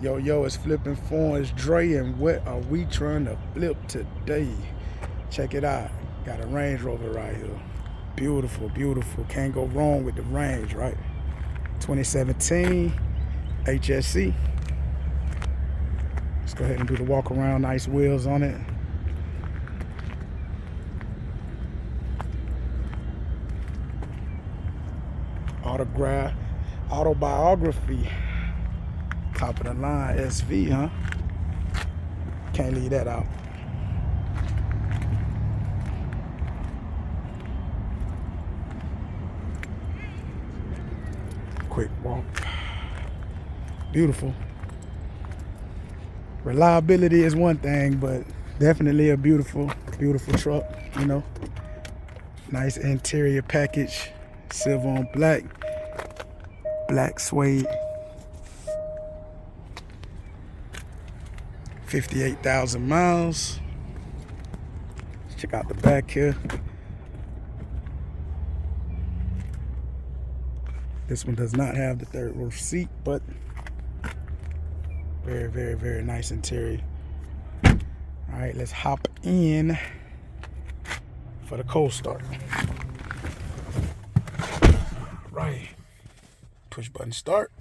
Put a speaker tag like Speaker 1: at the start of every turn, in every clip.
Speaker 1: Yo, it's flipping phones, Dre, and what are we trying to flip today? Check it out. Got a Range Rover right here. Beautiful, beautiful. Can't go wrong with the Range, right? 2017 HSC. Let's go ahead and do the walk around. Nice wheels on it. Autobiography. Top of the line SV, huh? Can't leave that out. Quick walk. Beautiful. Reliability is one thing, but definitely a beautiful, beautiful truck, you know. Nice interior package. Silver on black. Black suede. 58,000 miles. Let's check out the back here. This one does not have the third row seat, but very, very, very nice interior. All right, let's hop in for the cold start. Right. Push button start.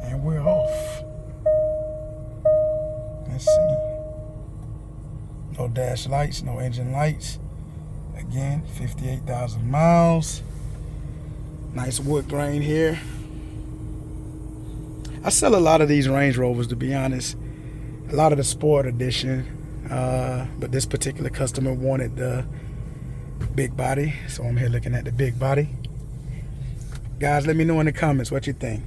Speaker 1: And we're off. Let's see. No dash lights, no engine lights. Again, 58,000 miles. Nice wood grain here. I sell a lot of these Range Rovers, to be honest. A lot of the Sport Edition. But this particular customer wanted the big body, so I'm here looking at the big body. Guys, let me know in the comments what you think.